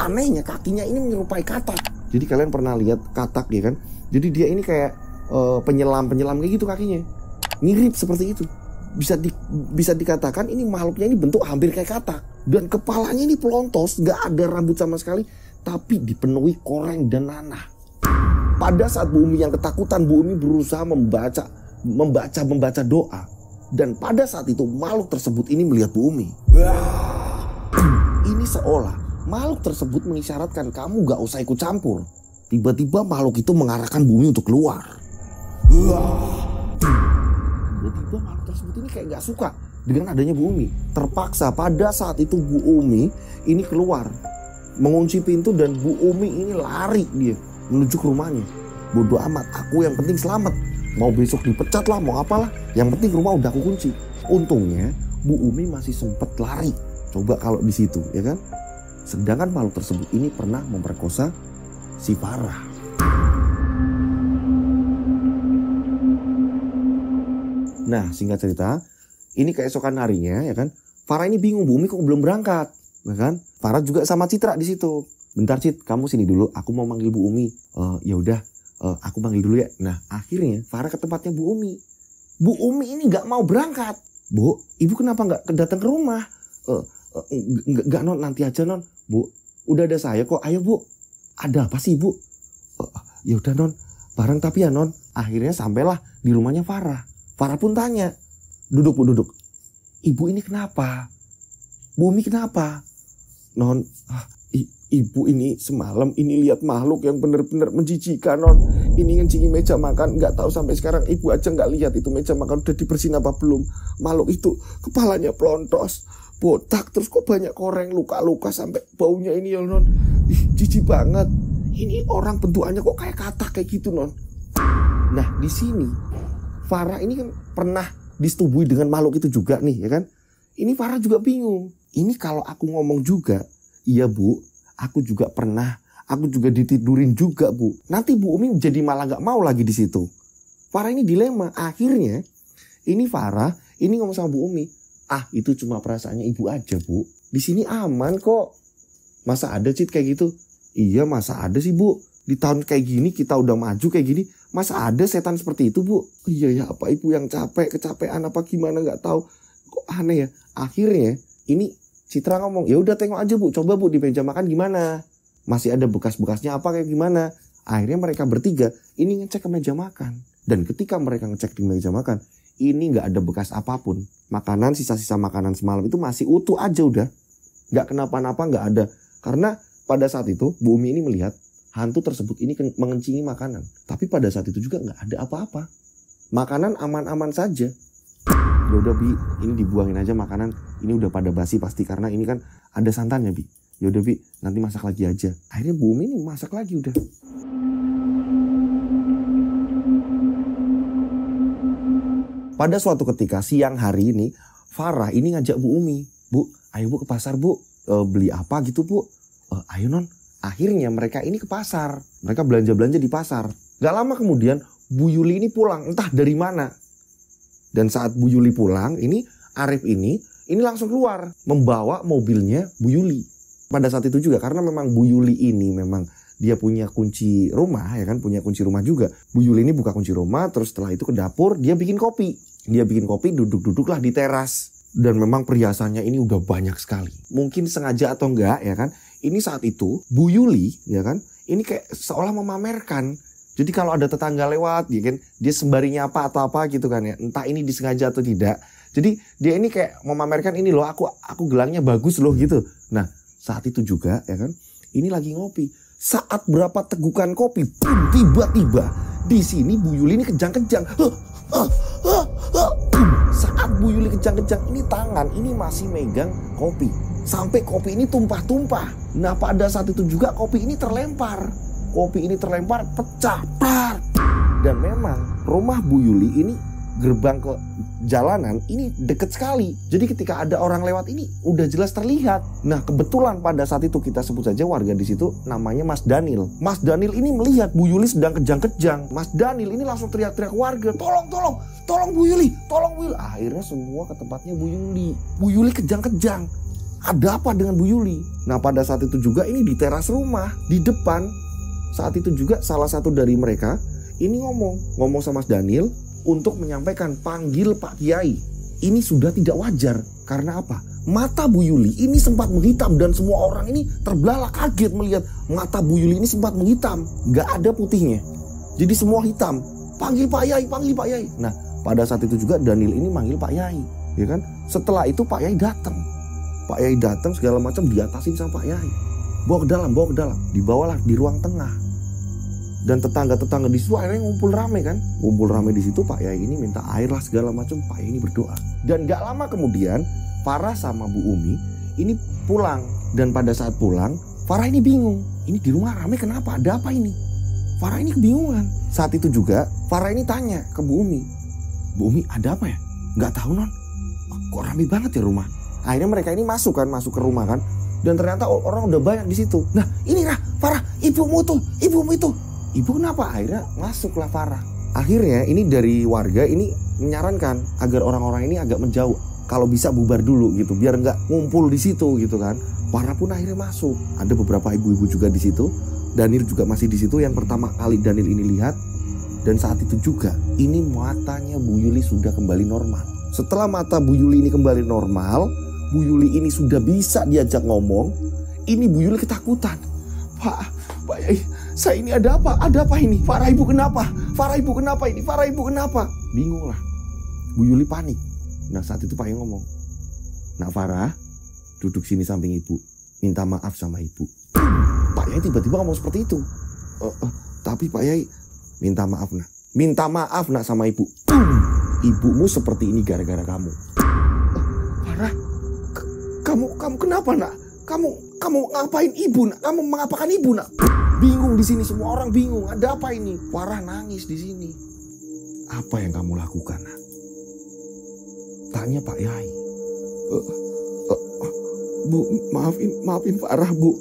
S1: Anehnya kakinya ini menyerupai katak. Jadi kalian pernah lihat katak ya kan? Jadi dia ini kayak penyelam kayak gitu kakinya. Mirip seperti itu. Bisa dikatakan ini makhluknya ini bentuk hampir kayak katak. Dan kepalanya ini pelontos, gak ada rambut sama sekali, tapi dipenuhi koreng dan nanah. Pada saat Bumi yang ketakutan, Bumi berusaha membaca doa. Dan pada saat itu makhluk tersebut ini melihat Bumi. Ini seolah makhluk tersebut mengisyaratkan kamu gak usah ikut campur. Tiba-tiba makhluk itu mengarahkan Bumi untuk keluar. Tiba-tiba makhluk tersebut ini kayak gak suka dengan adanya Bumi. Terpaksa pada saat itu Bumi ini keluar, mengunci pintu, dan Bumi ini lari dia menuju ke rumahnya. Bodoh amat, aku yang penting selamat. Mau besok dipecat lah, mau apalah, yang penting rumah udah aku kunci. Untungnya Bumi masih sempet lari. Coba kalau di situ, ya kan? Sedangkan makhluk tersebut ini pernah memperkosa si Farah. Nah, singkat cerita, ini keesokan harinya, ya kan? Farah ini bingung, Bumi kok belum berangkat, ya kan? Farah juga sama Citra di situ. Bentar Cit, kamu sini dulu, aku mau manggil Bu Umi. Ya udah, aku panggil dulu ya. Nah, akhirnya Farah ke tempatnya Bu Umi. Bu Umi ini nggak mau berangkat. Bu, ibu kenapa nggak datang ke rumah? Nggak non, nanti aja non. Bu, udah ada saya kok. Ayo Bu. Ada apa sih Bu? Ya udah non, bareng tapi ya non. Akhirnya sampailah di rumahnya Farah. Farah pun tanya, duduk Bu, duduk. Ibu ini kenapa? Bu Umi kenapa? Non, ibu ini semalam ini lihat makhluk yang benar-benar menjijikan non. Ini ngencingi meja makan, nggak tahu sampai sekarang ibu aja nggak lihat itu meja makan udah dibersihin apa belum. Makhluk itu kepalanya pelontos, botak, terus kok banyak koreng, luka-luka sampai baunya ini ya non. Jijik banget. Ini orang bentukannya kok kayak katak kayak gitu non. Nah di sini Farah ini kan pernah disetubui dengan makhluk itu juga nih ya kan. Ini Farah juga bingung. Ini kalau aku ngomong juga, iya Bu, aku juga pernah, aku juga ditidurin juga Bu. Nanti Bu Umi jadi malah gak mau lagi di situ. Farah ini dilema. Akhirnya ini Farah ini ngomong sama Bu Umi, itu cuma perasaannya ibu aja Bu. Di sini aman kok. Masa ada Cit kayak gitu? Iya masa ada sih Bu. Di tahun kayak gini kita udah maju kayak gini, masa ada setan seperti itu Bu? Iya ya, apa ibu yang kecapean apa gimana gak tahu. Kok aneh ya. Akhirnya ini Citra ngomong, ya udah tengok aja Bu, coba Bu di meja makan gimana, masih ada bekas-bekasnya apa kayak gimana. Akhirnya mereka bertiga ini ngecek ke meja makan, dan ketika mereka ngecek di meja makan, ini nggak ada bekas apapun. Makanan, sisa-sisa makanan semalam itu masih utuh aja udah, nggak kenapa-napa, nggak ada. Karena pada saat itu Bu Umi ini melihat hantu tersebut ini mengencingi makanan, tapi pada saat itu juga nggak ada apa-apa. Makanan aman-aman saja. Ya udah Bi, ini dibuangin aja makanan, ini udah pada basi pasti karena ini kan ada santannya Bi. Ya udah Bi, nanti masak lagi aja. Akhirnya Bu Umi ini masak lagi udah. Pada suatu ketika siang hari ini, Farah ini ngajak Bu Umi, Bu, ayo Bu ke pasar Bu, beli apa gitu Bu? Ayo non. Akhirnya mereka ini ke pasar, mereka belanja-belanja di pasar. Gak lama kemudian Bu Yuli ini pulang, entah dari mana. Dan saat Bu Yuli pulang, ini Arif ini langsung keluar membawa mobilnya Bu Yuli. Pada saat itu juga karena memang Bu Yuli ini memang dia punya kunci rumah ya kan, punya kunci rumah juga. Bu Yuli ini buka kunci rumah, terus setelah itu ke dapur dia bikin kopi. Dia bikin kopi, duduk-duduklah di teras. Dan memang perhiasannya ini udah banyak sekali. Mungkin sengaja atau enggak ya kan. Ini saat itu Bu Yuli ya kan. Ini kayak seolah memamerkan. Jadi kalau ada tetangga lewat ya kan. Dia sembarinya apa atau apa gitu kan ya. Entah ini disengaja atau tidak. Jadi dia ini kayak memamerkan ini loh. Aku gelangnya bagus loh gitu. Nah saat itu juga ya kan. Ini lagi ngopi. Saat berapa tegukan kopi. Tiba-tiba di sini Bu Yuli ini kejang-kejang. Saat Bu Yuli kejang-kejang ini tangan ini masih megang kopi. Sampai kopi ini tumpah-tumpah. Nah pada saat itu juga kopi ini terlempar. Kopi ini terlempar pecah. Dan memang rumah Bu Yuli ini gerbang ke jalanan ini deket sekali. Jadi ketika ada orang lewat ini udah jelas terlihat. Nah kebetulan pada saat itu kita sebut saja warga di situ namanya Mas Danil. Mas Danil ini melihat Bu Yuli sedang kejang-kejang. Mas Danil ini langsung teriak-teriak warga, tolong Bu Yuli, tolong Bu Yuli. Akhirnya semua ke tempatnya Bu Yuli. Bu Yuli kejang-kejang. Ada apa dengan Bu Yuli? Nah pada saat itu juga ini di teras rumah, di depan. Saat itu juga salah satu dari mereka ini ngomong sama Mas Danil untuk menyampaikan panggil Pak Kiai. Ini sudah tidak wajar. Karena apa? Mata Bu Yuli ini sempat menghitam dan semua orang ini terbelalak kaget melihat mata Bu Yuli ini sempat menghitam. Gak ada putihnya. Jadi semua hitam. Panggil Pak Yai, panggil Pak Yai. Nah pada saat itu juga Danil ini manggil Pak Yai. Ya kan? Setelah itu Pak Yai datang. Pak Yai datang segala macam diatasin sama Pak Yai. Bawa ke dalam. Dibawalah di ruang tengah. Dan tetangga-tetangga di situ akhirnya ngumpul rame kan. Ngumpul rame di situ Pak Yai ini minta air lah segala macam. Pak Yai ini berdoa. Dan gak lama kemudian Farah sama Bu Umi ini pulang. Dan pada saat pulang Farah ini bingung. Ini di rumah rame kenapa? Ada apa ini? Farah ini kebingungan. Saat itu juga Farah ini tanya ke Bu Umi. Bu Umi ada apa ya? Gak tahu non. Kok rame banget ya rumah? Akhirnya mereka ini masuk ke rumah kan. Dan ternyata orang udah banyak di situ. Nah ini lah Farah, ibumu itu. Ibu kenapa? Akhirnya masuklah Farah. Akhirnya ini dari warga ini menyarankan agar orang-orang ini agak menjauh. Kalau bisa bubar dulu gitu, biar nggak ngumpul di situ gitu kan. Farah pun akhirnya masuk. Ada beberapa ibu-ibu juga di situ. Danil juga masih di situ. Yang pertama kali Danil ini lihat. Dan saat itu juga ini matanya Bu Yuli sudah kembali normal. Setelah mata Bu Yuli ini kembali normal, Bu Yuli ini sudah bisa diajak ngomong. Ini Bu Yuli ketakutan. Pak Yai, saya ini ada apa? Ada apa ini? Farah ibu kenapa? Farah ibu kenapa ini? Farah ibu kenapa? Bingung lah. Bu Yuli panik. Nah saat itu Pak Yai ngomong, Nak Farah, duduk sini samping ibu. Minta maaf sama ibu. Pak Yai tiba-tiba ngomong seperti itu. Tapi Pak Yai, minta maaf nak. Minta maaf nak sama ibu. Ibumu seperti ini gara-gara kamu. Farah, kamu kenapa nak? Kamu ngapain ibu nak? Kamu mengapakan ibu nak? Bingung di sini, semua orang bingung. Ada apa ini? Farah nangis di sini. Apa yang kamu lakukan nak? Tanya Pak Yai. Bu, maafin Farah bu.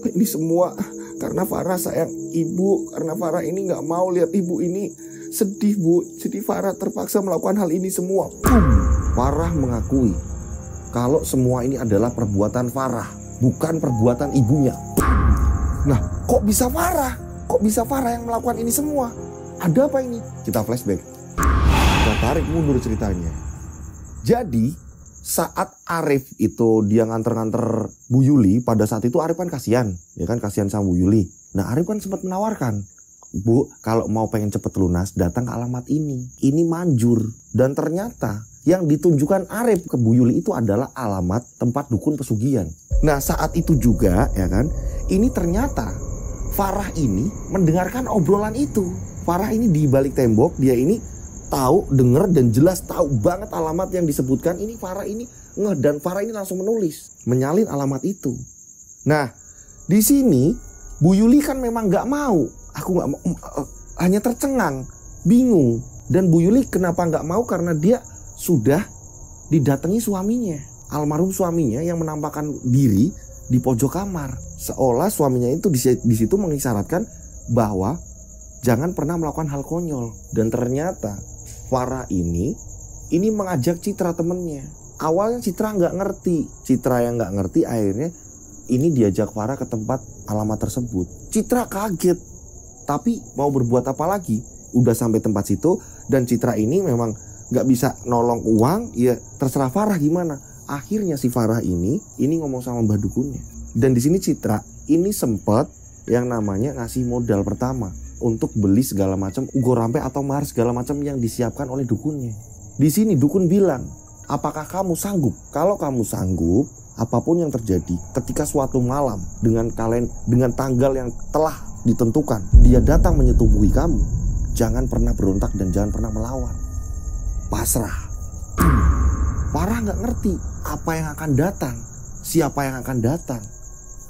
S1: Ini semua karena Farah sayang ibu. Karena Farah ini nggak mau lihat ibu ini sedih bu. Jadi Farah terpaksa melakukan hal ini semua. Farah mengakui kalau semua ini adalah perbuatan Farah, bukan perbuatan ibunya. Nah, kok bisa Farah? Kok bisa Farah yang melakukan ini semua? Ada apa ini? Kita flashback. Kita tarik mundur ceritanya. Jadi, saat Arif itu dia nganter-nganter Bu Yuli, pada saat itu Arif kan kasihan, ya kan, kasihan sama Bu Yuli. Nah, Arif kan sempat menawarkan, Bu, kalau mau pengen cepet lunas, datang ke alamat ini. Ini manjur. Dan ternyata yang ditunjukkan Arif ke Bu Yuli itu adalah alamat tempat dukun pesugihan. Nah saat itu juga ya kan, ini ternyata Farah ini mendengarkan obrolan itu. Farah ini di balik tembok, dia ini tahu, dengar dan jelas tahu banget alamat yang disebutkan. Ini Farah ini dan Farah ini langsung menulis, menyalin alamat itu. Nah di sini Bu Yuli kan memang nggak mau. Aku nggak mau, hanya tercengang, bingung. Dan Bu Yuli kenapa nggak mau? Karena dia sudah didatangi suaminya, almarhum suaminya yang menampakkan diri di pojok kamar. Seolah suaminya itu di situ mengisyaratkan bahwa jangan pernah melakukan hal konyol. Dan ternyata Farah ini mengajak Citra temennya. Awalnya Citra nggak ngerti. Citra yang nggak ngerti akhirnya ini diajak Farah ke tempat alamat tersebut. Citra kaget. Tapi mau berbuat apa lagi? Udah sampai tempat situ dan Citra ini memang nggak bisa nolong uang, ya terserah Farah gimana. Akhirnya si Farah ini ngomong sama mbah dukunnya. Dan di sini Citra ini sempet yang namanya ngasih modal pertama untuk beli segala macam ugo rampe atau mahar segala macam yang disiapkan oleh dukunnya. Di sini dukun bilang, apakah kamu sanggup? Kalau kamu sanggup, apapun yang terjadi ketika suatu malam dengan tanggal yang telah ditentukan, dia datang menyetubuhi kamu, jangan pernah berontak dan jangan pernah melawan. Pasrah. Farah nggak ngerti apa yang akan datang, siapa yang akan datang.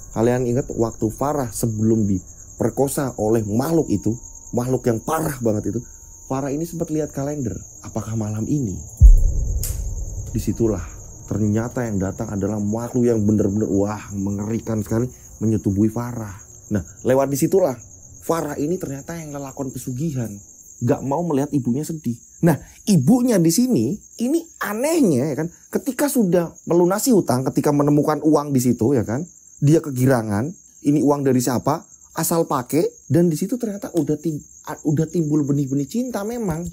S1: Kalian ingat waktu Farah sebelum diperkosa oleh makhluk itu, makhluk yang parah banget itu, Farah ini sempat lihat kalender. Apakah malam ini? Disitulah ternyata yang datang adalah makhluk yang benar-benar mengerikan sekali menyetubuhi Farah. Nah, lewat disitulah Farah ini ternyata yang lelakon pesugihan, nggak mau melihat ibunya sedih. Nah, ibunya di sini ini anehnya ya kan, ketika sudah melunasi hutang, ketika menemukan uang di situ ya kan, dia kegirangan, ini uang dari siapa? Asal pakai, dan di situ ternyata udah timbul benih-benih cinta memang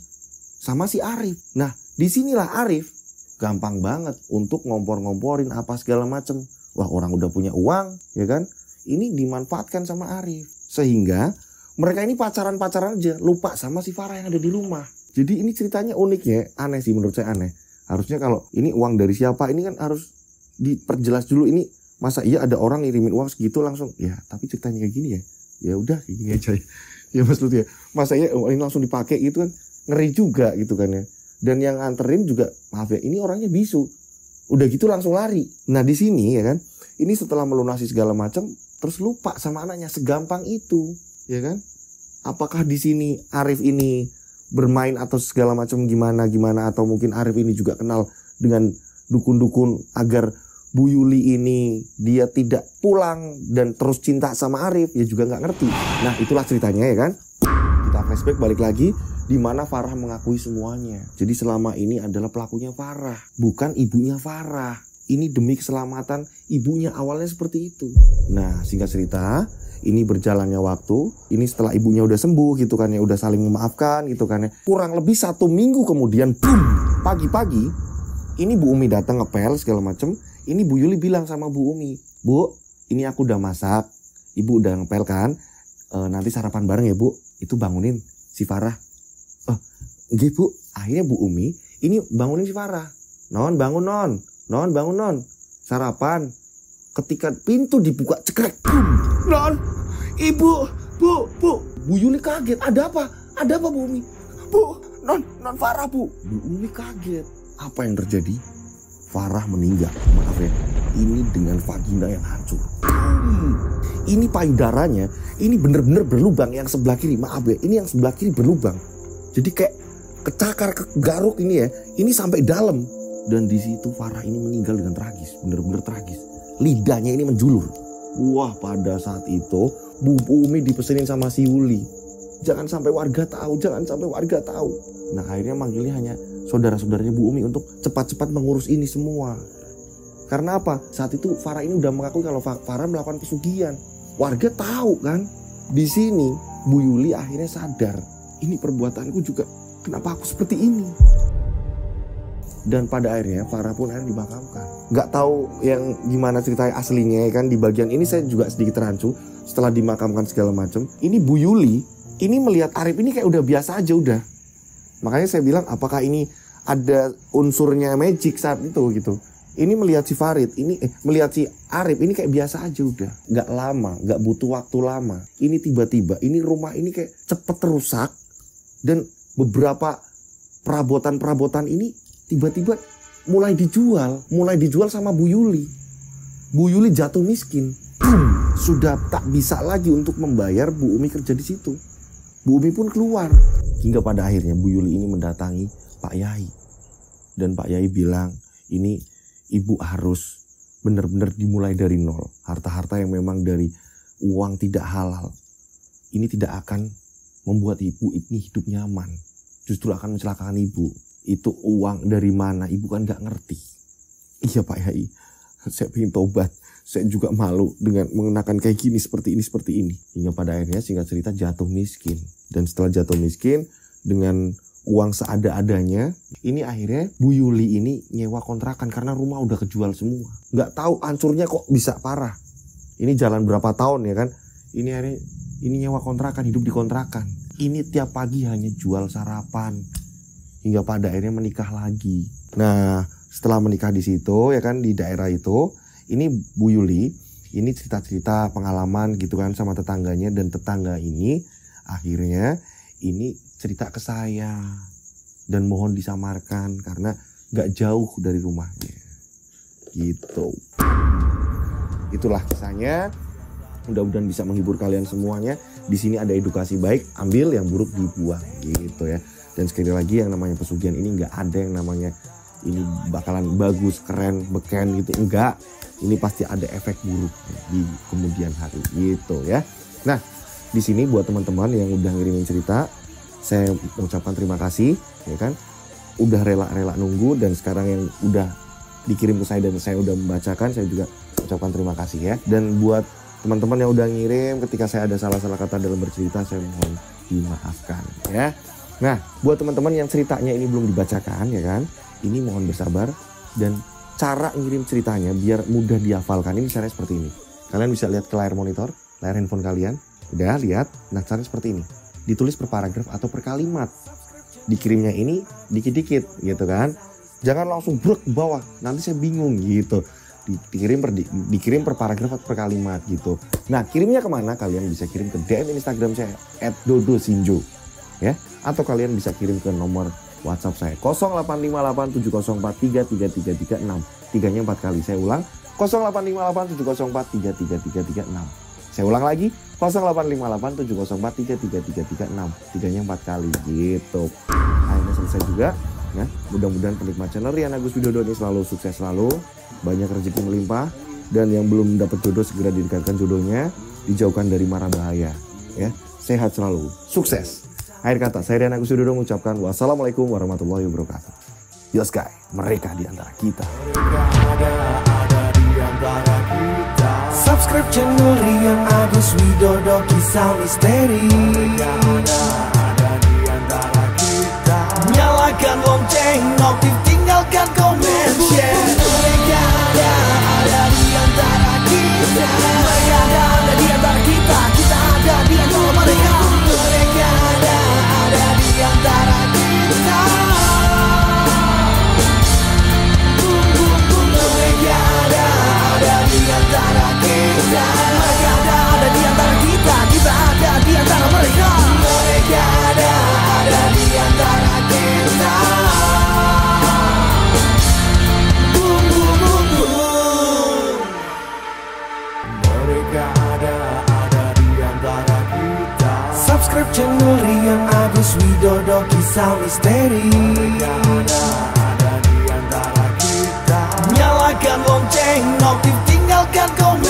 S1: sama si Arif. Nah, disinilah Arif gampang banget untuk ngompor-ngomporin apa segala macem. Wah, orang udah punya uang ya kan, ini dimanfaatkan sama Arif. Sehingga mereka ini pacaran-pacaran aja, lupa sama si Farah yang ada di rumah. Jadi ini ceritanya unik ya, aneh sih menurut saya aneh. Harusnya kalau ini uang dari siapa, ini kan harus diperjelas dulu. Ini masa iya ada orang ngirimin uang segitu langsung, ya tapi ceritanya kayak gini ya, ya udah kayak gini aja ya Mas Lutfi ya. Masa iya ini langsung dipakai gitu kan, ngeri juga gitu kan ya. Dan yang nganterin juga, maaf ya, ini orangnya bisu, udah gitu langsung lari. Nah di sini ya kan, ini setelah melunasi segala macam, terus lupa sama anaknya segampang itu, ya kan? Apakah di sini Arif ini bermain atau segala macam gimana atau mungkin Arif ini juga kenal dengan dukun-dukun agar Bu Yuli ini dia tidak pulang dan terus cinta sama Arif, ya juga nggak ngerti. Nah itulah ceritanya ya kan. Kita flashback balik lagi, di mana Farah mengakui semuanya. Jadi selama ini adalah pelakunya Farah, bukan ibunya Farah. Ini demi keselamatan ibunya, awalnya seperti itu. Nah singkat cerita, ini berjalannya waktu, ini setelah ibunya udah sembuh gitu kan ya, udah saling memaafkan gitu kan ya. Kurang lebih 1 minggu kemudian, boom, pagi-pagi, ini Bu Umi datang ngepel segala macem. Ini Bu Yuli bilang sama Bu Umi, Bu, ini aku udah masak, Ibu udah ngepel kan, nanti sarapan bareng ya Bu, itu bangunin si Farah. Nggih Bu. Akhirnya Bu Umi ini bangunin si Farah. Non bangun non, sarapan. Ketika pintu dibuka cekrek, boom, non, Ibu, Bu. Bu Yuli kaget, ada apa Bu Umi? Bu, non Farah Bu. Bu Umi kaget, apa yang terjadi? Farah meninggal, maaf ya, ini dengan vagina yang hancur. Ini payudaranya, ini bener-bener berlubang yang sebelah kiri, maaf ya, ini yang sebelah kiri berlubang. Jadi kayak kecakar, kegaruk ini ya, ini sampai dalam. Dan di situ Farah ini meninggal dengan tragis, bener-bener tragis. Lidahnya ini menjulur. Wah, pada saat itu Bu Umi dipesenin sama si Yuli, jangan sampai warga tahu. Nah akhirnya manggilnya hanya saudara-saudaranya Bu Umi untuk cepat-cepat mengurus ini semua. Karena apa? Saat itu Farah ini udah mengakui kalau Farah melakukan pesugihan. Warga tahu kan. Di sini Bu Yuli akhirnya sadar, ini perbuatanku juga, kenapa aku seperti ini? Dan pada akhirnya Farah pun akhirnya dimakamkan. Gak tahu yang gimana ceritanya aslinya kan. Di bagian ini saya juga sedikit rancu. Setelah dimakamkan segala macam, ini Bu Yuli ini melihat Arif ini kayak udah biasa aja udah. Makanya saya bilang apakah ini ada unsurnya magic saat itu gitu. Ini melihat si Farid, melihat si Arif ini kayak biasa aja udah. Gak lama, gak butuh waktu lama. Ini tiba-tiba, ini rumah ini kayak cepet rusak. Dan beberapa perabotan ini tiba-tiba mulai dijual sama Bu Yuli. Bu Yuli jatuh miskin. Sudah tak bisa lagi untuk membayar Bu Umi kerja di situ. Bu Umi pun keluar. Hingga pada akhirnya Bu Yuli ini mendatangi Pak Yai. Dan Pak Yai bilang, ini ibu harus benar-benar dimulai dari nol. Harta-harta yang memang dari uang tidak halal, ini tidak akan membuat ibu ini hidup nyaman. Justru akan mencelakakan ibu. Itu uang dari mana? Ibu kan gak ngerti. Iya Pak Yai, saya pengen tobat. Saya juga malu dengan mengenakan kayak gini, seperti ini. Hingga pada akhirnya singkat cerita jatuh miskin. Dan setelah jatuh miskin, dengan uang seada-adanya. Ini akhirnya Bu Yuli ini nyewa kontrakan karena rumah udah kejual semua. Nggak tahu hancurnya kok bisa parah. Ini jalan berapa tahun ya kan. Ini akhirnya nyewa kontrakan, hidup di kontrakan. Ini tiap pagi hanya jual sarapan. Hingga pada akhirnya menikah lagi. Nah, setelah menikah di situ ya kan, di daerah itu, ini Bu Yuli ini cerita-cerita pengalaman gitu kan sama tetangganya, dan tetangga ini akhirnya ini cerita ke saya dan mohon disamarkan karena gak jauh dari rumahnya gitu. Itulah kisahnya, mudah-mudahan bisa menghibur kalian semuanya. Di sini ada edukasi baik, ambil, yang buruk dibuang gitu ya. Dan sekali lagi, yang namanya pesugihan ini gak ada yang namanya ini bakalan bagus, keren, beken gitu, enggak. Ini pasti ada efek buruk di kemudian hari gitu ya. Nah, di sini buat teman-teman yang udah ngirimin cerita, saya mengucapkan terima kasih ya kan. Udah rela-rela nunggu, dan sekarang yang udah dikirim ke saya dan saya udah membacakan, saya juga ucapkan terima kasih ya. Dan buat teman-teman yang udah ngirim, ketika saya ada salah-salah kata dalam bercerita, saya mohon dimaafkan ya. Nah, buat teman-teman yang ceritanya ini belum dibacakan ya kan, ini mohon bersabar, dan cara ngirim ceritanya biar mudah dihafalkan ini caranya seperti ini. Kalian bisa lihat ke layar monitor, layar handphone kalian. Udah lihat? Nah, caranya seperti ini. Ditulis per paragraf atau per kalimat. Dikirimnya ini dikit-dikit gitu kan. Jangan langsung brek bawah, nanti saya bingung gitu. Dikirim per paragraf atau per kalimat gitu. Nah, kirimnya kemana? Kalian bisa kirim ke DM Instagram saya @dodosinjo ya. Atau kalian bisa kirim ke nomor WhatsApp saya 085870433336. Tiganya 4 kali. Saya ulang 085870433336. Saya ulang lagi 085870433336. Tiganya 4 kali gitu. Akhirnya selesai juga ya. Mudah-mudahan penikmat channel Rian Agus Widodo ini selalu sukses, selalu banyak rezeki melimpah, dan yang belum dapat jodoh segera didekatkan jodohnya, dijauhkan dari mara bahaya ya. Sehat selalu, sukses. Akhir kata, saya Rian Agus Widodo mengucapkan wassalamualaikum warahmatullahi wabarakatuh. Yo Sky, mereka di antara kita.
S2: Ada di antara kita. Subscribe channel Rian Agus Widodo, kisah misteri. Ada di antara kita. Nyalakan lonceng, notif, tinggalkan komen, share. Mereka ada di antara kita. Mereka ada di antara kita. Kita ada di antara mereka. Mereka ada di antara kita. Mereka ada di antara kita. Mereka ada di antara kita. Kita ada di antara mereka. Mereka ada di antara kita. Mereka ada di antara kita. Subscribe channel Rian Agus Widodo, kisah misteri. Mereka ada di antara kita. Nyalakan lonceng, notif, tinggalkan komen.